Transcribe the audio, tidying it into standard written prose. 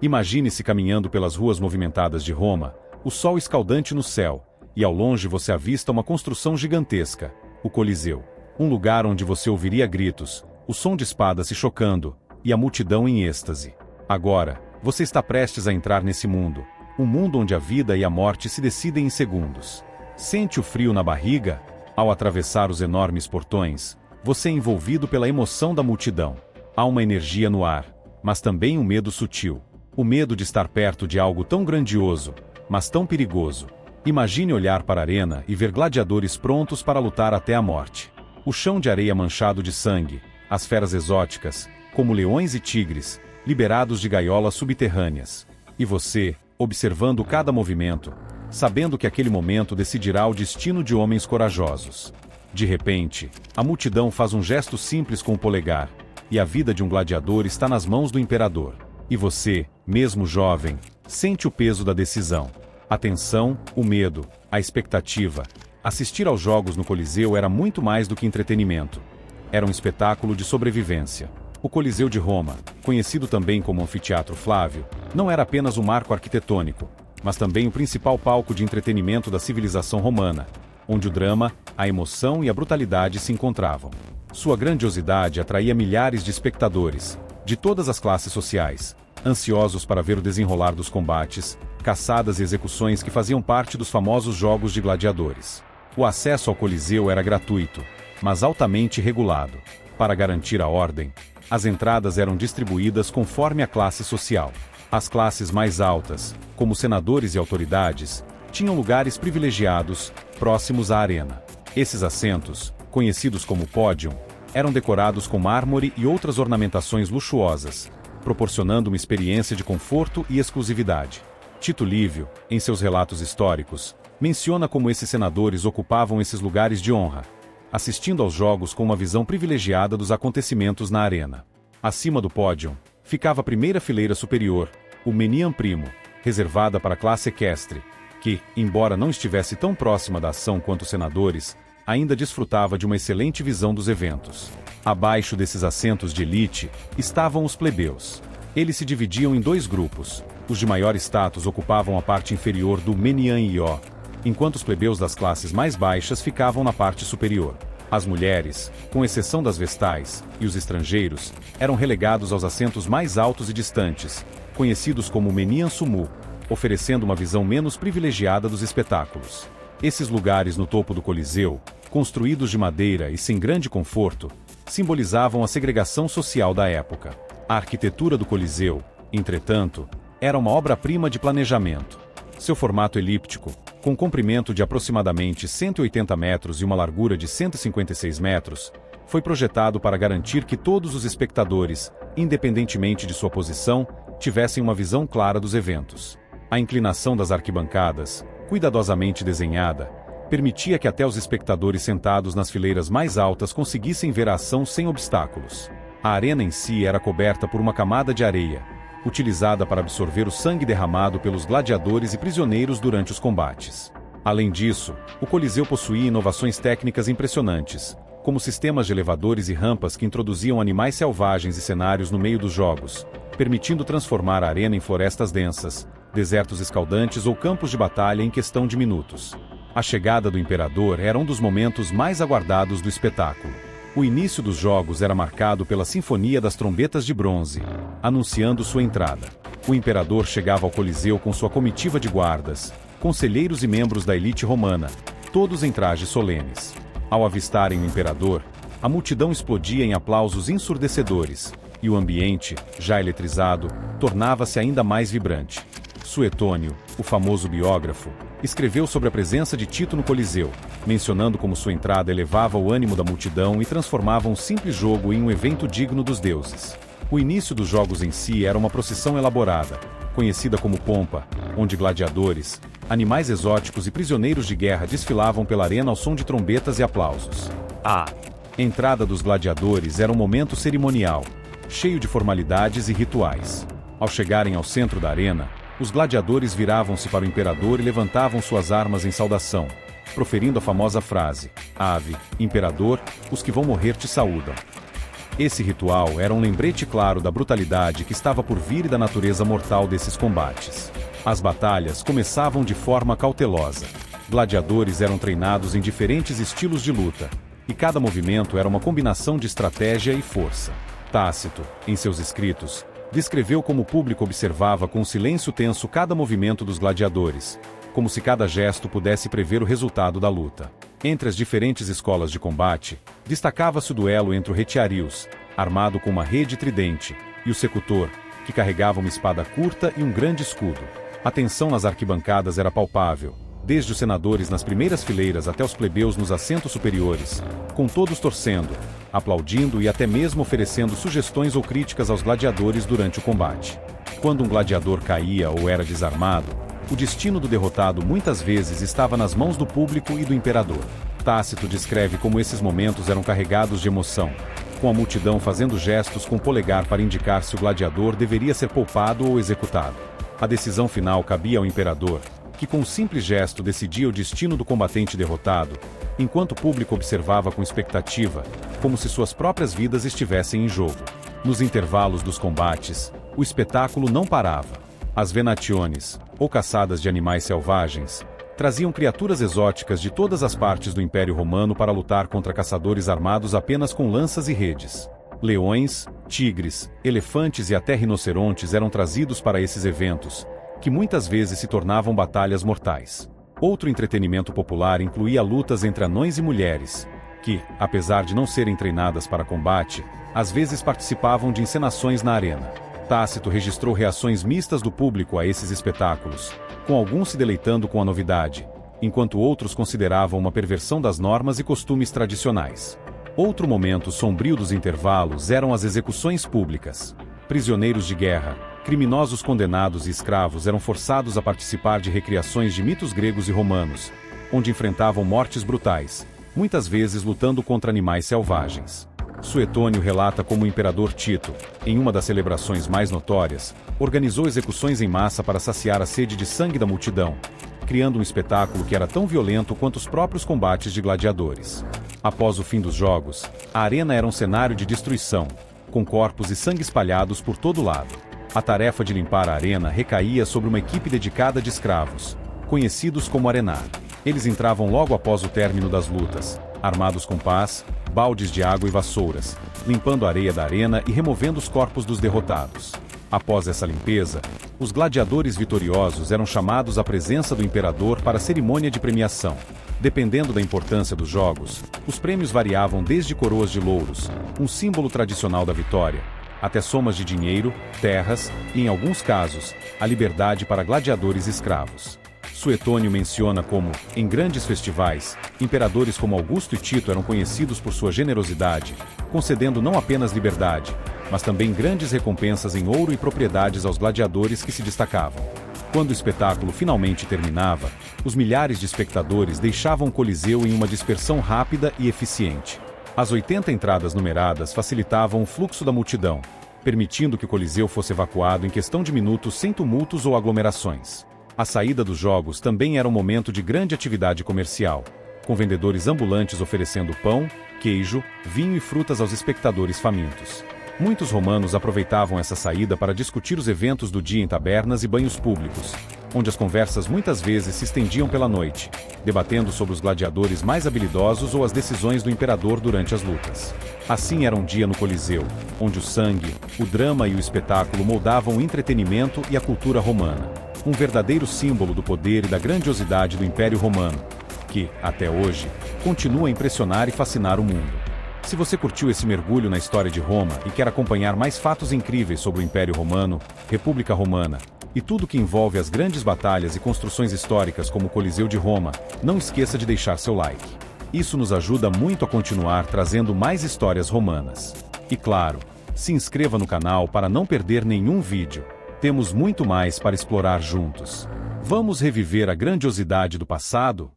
Imagine-se caminhando pelas ruas movimentadas de Roma, o sol escaldante no céu, e ao longe você avista uma construção gigantesca, o Coliseu. Um lugar onde você ouviria gritos, o som de espadas se chocando, e a multidão em êxtase. Agora, você está prestes a entrar nesse mundo, um mundo onde a vida e a morte se decidem em segundos. Sente o frio na barriga? Ao atravessar os enormes portões, você é envolvido pela emoção da multidão. Há uma energia no ar, mas também um medo sutil. O medo de estar perto de algo tão grandioso, mas tão perigoso. Imagine olhar para a arena e ver gladiadores prontos para lutar até a morte. O chão de areia manchado de sangue, as feras exóticas, como leões e tigres, liberados de gaiolas subterrâneas. E você, observando cada movimento, sabendo que aquele momento decidirá o destino de homens corajosos. De repente, a multidão faz um gesto simples com o polegar, e a vida de um gladiador está nas mãos do imperador. E você, mesmo jovem, sente o peso da decisão. A tensão, o medo, a expectativa. Assistir aos jogos no Coliseu era muito mais do que entretenimento. Era um espetáculo de sobrevivência. O Coliseu de Roma, conhecido também como Anfiteatro Flávio, não era apenas um marco arquitetônico, mas também o principal palco de entretenimento da civilização romana, onde o drama, a emoção e a brutalidade se encontravam. Sua grandiosidade atraía milhares de espectadores, de todas as classes sociais, ansiosos para ver o desenrolar dos combates, caçadas e execuções que faziam parte dos famosos Jogos de Gladiadores. O acesso ao Coliseu era gratuito, mas altamente regulado. Para garantir a ordem, as entradas eram distribuídas conforme a classe social. As classes mais altas, como senadores e autoridades, tinham lugares privilegiados, próximos à arena. Esses assentos, conhecidos como pódium, eram decorados com mármore e outras ornamentações luxuosas, proporcionando uma experiência de conforto e exclusividade. Tito Livio, em seus relatos históricos, menciona como esses senadores ocupavam esses lugares de honra, assistindo aos jogos com uma visão privilegiada dos acontecimentos na arena. Acima do pódio, ficava a primeira fileira superior, o Meniam Primo, reservada para a classe equestre, que, embora não estivesse tão próxima da ação quanto os senadores, ainda desfrutava de uma excelente visão dos eventos. Abaixo desses assentos de elite, estavam os plebeus. Eles se dividiam em dois grupos. Os de maior status ocupavam a parte inferior do Meniam Io, enquanto os plebeus das classes mais baixas ficavam na parte superior. As mulheres, com exceção das vestais, e os estrangeiros, eram relegados aos assentos mais altos e distantes, conhecidos como Meniam Sumu, oferecendo uma visão menos privilegiada dos espetáculos. Esses lugares no topo do Coliseu, construídos de madeira e sem grande conforto, simbolizavam a segregação social da época. A arquitetura do Coliseu, entretanto, era uma obra-prima de planejamento. Seu formato elíptico, com comprimento de aproximadamente 180 metros e uma largura de 156 metros, foi projetado para garantir que todos os espectadores, independentemente de sua posição, tivessem uma visão clara dos eventos. A inclinação das arquibancadas, cuidadosamente desenhada, permitia que até os espectadores sentados nas fileiras mais altas conseguissem ver a ação sem obstáculos. A arena em si era coberta por uma camada de areia, utilizada para absorver o sangue derramado pelos gladiadores e prisioneiros durante os combates. Além disso, o Coliseu possuía inovações técnicas impressionantes, como sistemas de elevadores e rampas que introduziam animais selvagens e cenários no meio dos jogos, permitindo transformar a arena em florestas densas, desertos escaldantes ou campos de batalha em questão de minutos. A chegada do imperador era um dos momentos mais aguardados do espetáculo. O início dos jogos era marcado pela Sinfonia das Trombetas de Bronze, anunciando sua entrada. O imperador chegava ao Coliseu com sua comitiva de guardas, conselheiros e membros da elite romana, todos em trajes solenes. Ao avistarem o imperador, a multidão explodia em aplausos ensurdecedores, e o ambiente, já eletrizado, tornava-se ainda mais vibrante. Suetônio, o famoso biógrafo, escreveu sobre a presença de Tito no Coliseu, mencionando como sua entrada elevava o ânimo da multidão e transformava um simples jogo em um evento digno dos deuses. O início dos jogos em si era uma procissão elaborada, conhecida como pompa, onde gladiadores, animais exóticos e prisioneiros de guerra desfilavam pela arena ao som de trombetas e aplausos. A entrada dos gladiadores era um momento cerimonial, cheio de formalidades e rituais. Ao chegarem ao centro da arena, os gladiadores viravam-se para o imperador e levantavam suas armas em saudação, proferindo a famosa frase: Ave, imperador, os que vão morrer te saúdam. Esse ritual era um lembrete claro da brutalidade que estava por vir e da natureza mortal desses combates. As batalhas começavam de forma cautelosa. Gladiadores eram treinados em diferentes estilos de luta, e cada movimento era uma combinação de estratégia e força. Tácito, em seus escritos, descreveu como o público observava com silêncio tenso cada movimento dos gladiadores, como se cada gesto pudesse prever o resultado da luta. Entre as diferentes escolas de combate, destacava-se o duelo entre o retiarius, armado com uma rede tridente, e o secutor, que carregava uma espada curta e um grande escudo. A tensão nas arquibancadas era palpável, desde os senadores nas primeiras fileiras até os plebeus nos assentos superiores, com todos torcendo, aplaudindo e até mesmo oferecendo sugestões ou críticas aos gladiadores durante o combate. Quando um gladiador caía ou era desarmado, o destino do derrotado muitas vezes estava nas mãos do público e do imperador. Tácito descreve como esses momentos eram carregados de emoção, com a multidão fazendo gestos com o polegar para indicar se o gladiador deveria ser poupado ou executado. A decisão final cabia ao imperador, que com um simples gesto decidia o destino do combatente derrotado, enquanto o público observava com expectativa, como se suas próprias vidas estivessem em jogo. Nos intervalos dos combates, o espetáculo não parava. As venationes, ou caçadas de animais selvagens, traziam criaturas exóticas de todas as partes do Império Romano para lutar contra caçadores armados apenas com lanças e redes. Leões, tigres, elefantes e até rinocerontes eram trazidos para esses eventos, que muitas vezes se tornavam batalhas mortais. Outro entretenimento popular incluía lutas entre anões e mulheres, que, apesar de não serem treinadas para combate, às vezes participavam de encenações na arena. Tácito registrou reações mistas do público a esses espetáculos, com alguns se deleitando com a novidade, enquanto outros consideravam uma perversão das normas e costumes tradicionais. Outro momento sombrio dos intervalos eram as execuções públicas. Prisioneiros de guerra, criminosos condenados e escravos eram forçados a participar de recriações de mitos gregos e romanos, onde enfrentavam mortes brutais, muitas vezes lutando contra animais selvagens. Suetônio relata como o imperador Tito, em uma das celebrações mais notórias, organizou execuções em massa para saciar a sede de sangue da multidão, criando um espetáculo que era tão violento quanto os próprios combates de gladiadores. Após o fim dos jogos, a arena era um cenário de destruição, com corpos e sangue espalhados por todo lado. A tarefa de limpar a arena recaía sobre uma equipe dedicada de escravos, conhecidos como arenar. Eles entravam logo após o término das lutas, armados com pás, baldes de água e vassouras, limpando a areia da arena e removendo os corpos dos derrotados. Após essa limpeza, os gladiadores vitoriosos eram chamados à presença do imperador para a cerimônia de premiação. Dependendo da importância dos jogos, os prêmios variavam desde coroas de louros, um símbolo tradicional da vitória, até somas de dinheiro, terras e, em alguns casos, a liberdade para gladiadores escravos. Suetônio menciona como, em grandes festivais, imperadores como Augusto e Tito eram conhecidos por sua generosidade, concedendo não apenas liberdade, mas também grandes recompensas em ouro e propriedades aos gladiadores que se destacavam. Quando o espetáculo finalmente terminava, os milhares de espectadores deixavam o Coliseu em uma dispersão rápida e eficiente. As 80 entradas numeradas facilitavam o fluxo da multidão, permitindo que o Coliseu fosse evacuado em questão de minutos sem tumultos ou aglomerações. A saída dos jogos também era um momento de grande atividade comercial, com vendedores ambulantes oferecendo pão, queijo, vinho e frutas aos espectadores famintos. Muitos romanos aproveitavam essa saída para discutir os eventos do dia em tabernas e banhos públicos, onde as conversas muitas vezes se estendiam pela noite, debatendo sobre os gladiadores mais habilidosos ou as decisões do imperador durante as lutas. Assim era um dia no Coliseu, onde o sangue, o drama e o espetáculo moldavam o entretenimento e a cultura romana. Um verdadeiro símbolo do poder e da grandiosidade do Império Romano, que, até hoje, continua a impressionar e fascinar o mundo. Se você curtiu esse mergulho na história de Roma e quer acompanhar mais fatos incríveis sobre o Império Romano, República Romana, e tudo que envolve as grandes batalhas e construções históricas como o Coliseu de Roma, não esqueça de deixar seu like. Isso nos ajuda muito a continuar trazendo mais histórias romanas. E claro, se inscreva no canal para não perder nenhum vídeo. Temos muito mais para explorar juntos. Vamos reviver a grandiosidade do passado?